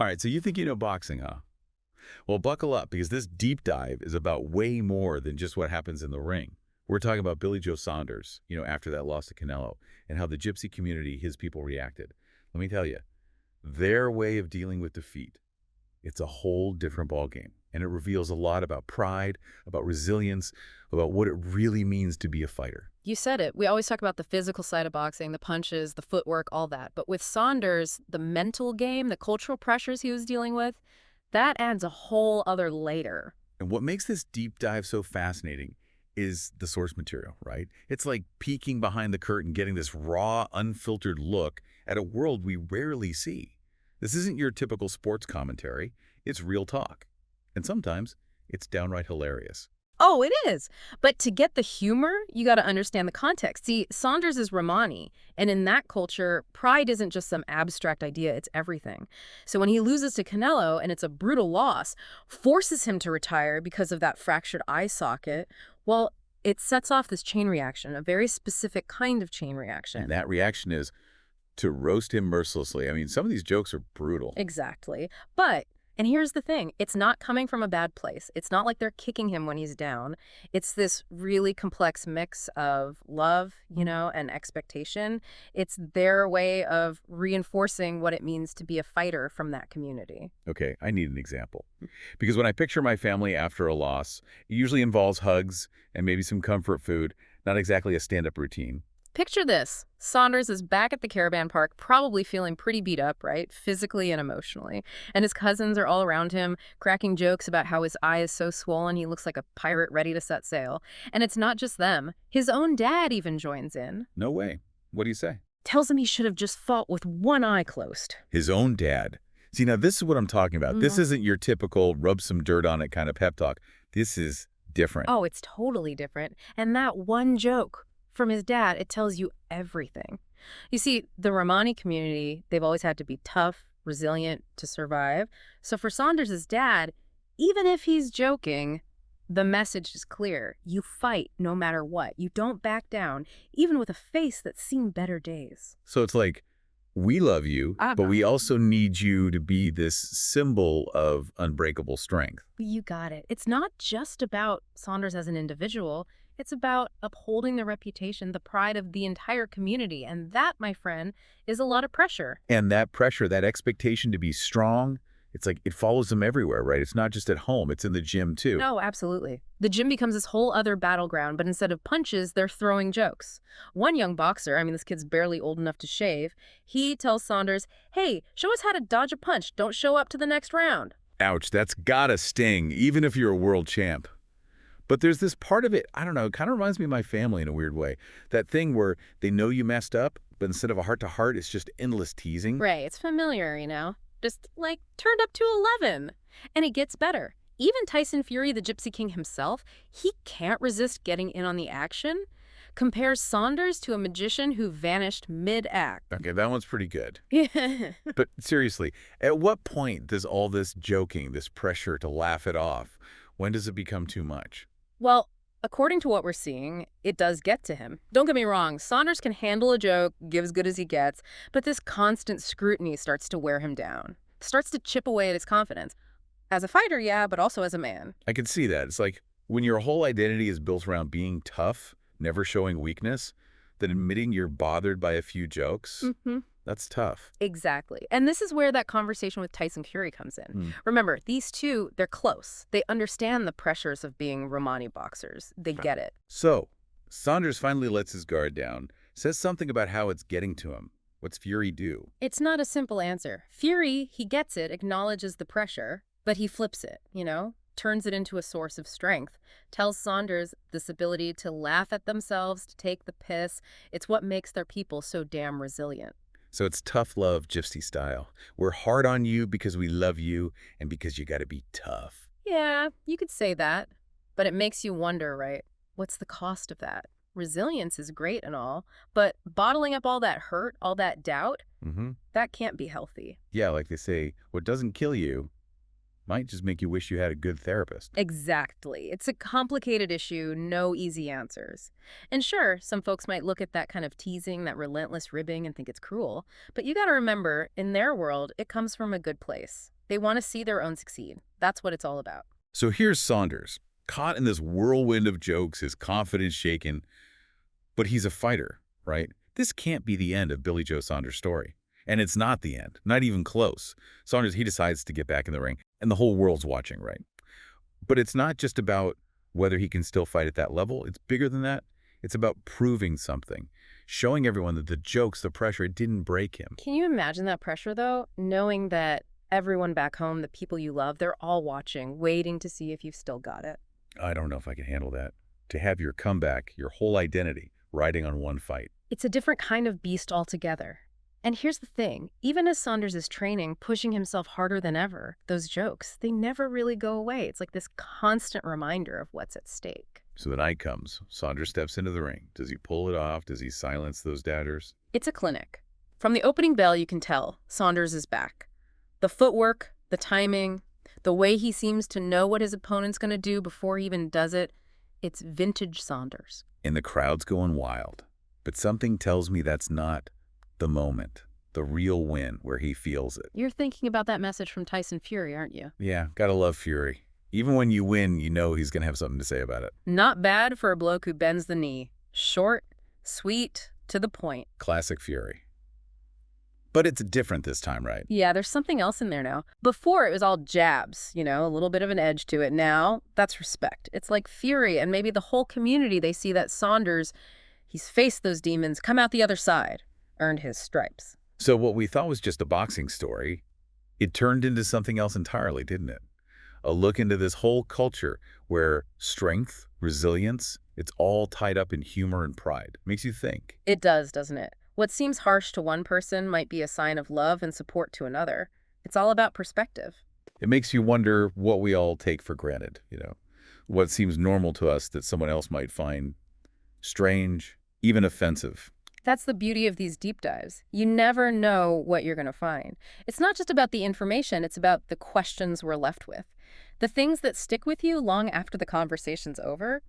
All right, so you think you know boxing, huh? Well, buckle up because this deep dive is about way more than just what happens in the ring. We're talking about Billy Joe Saunders, after that loss to Canelo, and how the gypsy community, his people, reacted. Let me tell you, their way of dealing with defeat, it's a whole different ballgame. And it reveals a lot about pride, about resilience, about what it really means to be a fighter. You said it. We always talk about the physical side of boxing, the punches, the footwork, all that. But with Saunders, the mental game, the cultural pressures he was dealing with, that adds a whole other layer. And what makes this deep dive so fascinating is the source material, right? It's like peeking behind the curtain, getting this raw, unfiltered look at a world we rarely see. This isn't your typical sports commentary. It's real talk. And sometimes it's downright hilarious. Oh, it is. But to get the humor, you got to understand the context. See, Saunders is Romani, and in that culture, pride isn't just some abstract idea, it's everything. So when he loses to Canelo, and it's a brutal loss, forces him to retire because of that fractured eye socket, well, it sets off this chain reaction, a very specific kind of chain reaction. And that reaction is to roast him mercilessly. I mean, some of these jokes are brutal. Exactly. But and here's the thing, it's not coming from a bad place. It's not like they're kicking him when he's down. It's this really complex mix of love, and expectation. It's their way of reinforcing what it means to be a fighter from that community. Okay, I need an example. Because when I picture my family after a loss, it usually involves hugs and maybe some comfort food, not exactly a stand-up routine. Picture this. Saunders is back at the caravan park, probably feeling pretty beat up, right? Physically and emotionally. And his cousins are all around him, cracking jokes about how his eye is so swollen he looks like a pirate ready to set sail. And it's not just them. His own dad even joins in. No way. What do you say? Tells him he should have just fought with one eye closed. His own dad. See, now this is what I'm talking about. This isn't your typical rub some dirt on it kind of pep talk. This is different. Oh, it's totally different. And that one joke from his dad, it tells you everything. You see, the Romani community, they've always had to be tough, resilient to survive. So for Saunders' dad, even if he's joking, the message is clear. You fight no matter what. You don't back down, even with a face that's seen better days. So it's like, we love you, but we also need you to be this symbol of unbreakable strength. You got it. It's not just about Saunders as an individual. It's about upholding the reputation, the pride of the entire community. And that, my friend, is a lot of pressure. And that pressure, that expectation to be strong, it's like it follows them everywhere, right? It's not just at home. It's in the gym, too. No, absolutely. The gym becomes this whole other battleground, but instead of punches, they're throwing jokes. One young boxer, this kid's barely old enough to shave, he tells Saunders, hey, show us how to dodge a punch. Don't show up to the next round. Ouch, that's gotta sting, even if you're a world champ. But there's this part of it, I don't know, it kind of reminds me of my family in a weird way. That thing where they know you messed up, but instead of a heart-to-heart, it's just endless teasing. Right, it's familiar, Just, turned up to 11. And it gets better. Even Tyson Fury, the Gypsy King himself, he can't resist getting in on the action. Compares Saunders to a magician who vanished mid-act. Okay, that one's pretty good. Yeah. But seriously, at what point does all this joking, this pressure to laugh it off, when does it become too much? Well, according to what we're seeing, it does get to him. Don't get me wrong, Saunders can handle a joke, give as good as he gets, but this constant scrutiny starts to wear him down. Starts to chip away at his confidence. As a fighter, yeah, but also as a man. I can see that. It's like when your whole identity is built around being tough, never showing weakness, then admitting you're bothered by a few jokes, that's tough. Exactly. And this is where that conversation with Tyson Fury comes in. Remember, these two, they're close. They understand the pressures of being Romani boxers. They get it. So, Saunders finally lets his guard down, says something about how it's getting to him. What's Fury do? It's not a simple answer. Fury, he gets it, acknowledges the pressure, but he flips it, turns it into a source of strength, tells Saunders this ability to laugh at themselves, to take the piss. It's what makes their people so damn resilient. So it's tough love, gypsy style. We're hard on you because we love you and because you got to be tough. Yeah, you could say that. But it makes you wonder, right? What's the cost of that? Resilience is great and all, but bottling up all that hurt, all that doubt, that can't be healthy. Yeah, like they say, what doesn't kill you Might just make you wish you had a good therapist. Exactly. It's a complicated issue, no easy answers. And sure, some folks might look at that kind of teasing, that relentless ribbing, and think it's cruel. But you got to remember, in their world, it comes from a good place. They want to see their own succeed. That's what it's all about. So here's Saunders, caught in this whirlwind of jokes, his confidence shaken. But he's a fighter, right? This can't be the end of Billy Joe Saunders' story. And it's not the end, not even close. Saunders, he decides to get back in the ring, and the whole world's watching, right? But it's not just about whether he can still fight at that level. It's bigger than that. It's about proving something, showing everyone that the jokes, the pressure, it didn't break him. Can you imagine that pressure, though? Knowing that everyone back home, the people you love, they're all watching, waiting to see if you've still got it. I don't know if I can handle that. To have your comeback, your whole identity, riding on one fight. It's a different kind of beast altogether. And here's the thing, even as Saunders is training, pushing himself harder than ever, those jokes, they never really go away. It's like this constant reminder of what's at stake. So the night comes. Saunders steps into the ring. Does he pull it off? Does he silence those doubters? It's a clinic. From the opening bell, you can tell Saunders is back. The footwork, the timing, the way he seems to know what his opponent's going to do before he even does it, it's vintage Saunders. And the crowd's going wild. But something tells me that's not the moment, the real win where he feels it. You're thinking about that message from Tyson Fury, aren't you? Yeah, gotta love Fury. Even when you win, you know he's gonna have something to say about it. Not bad for a bloke who bends the knee. Short, sweet, to the point. Classic Fury. But it's different this time, right? Yeah, there's something else in there now. Before, it was all jabs, a little bit of an edge to it. Now, that's respect. It's like Fury and maybe the whole community, they see that Saunders, he's faced those demons, come out the other side, earned his stripes. So what we thought was just a boxing story, it turned into something else entirely, didn't it? A look into this whole culture where strength, resilience, it's all tied up in humor and pride. Makes you think. It does, doesn't it? What seems harsh to one person might be a sign of love and support to another. It's all about perspective. It makes you wonder what we all take for granted, what seems normal to us that someone else might find strange, even offensive. That's the beauty of these deep dives. You never know what you're going to find. It's not just about the information, it's about the questions we're left with. The things that stick with you long after the conversation's over.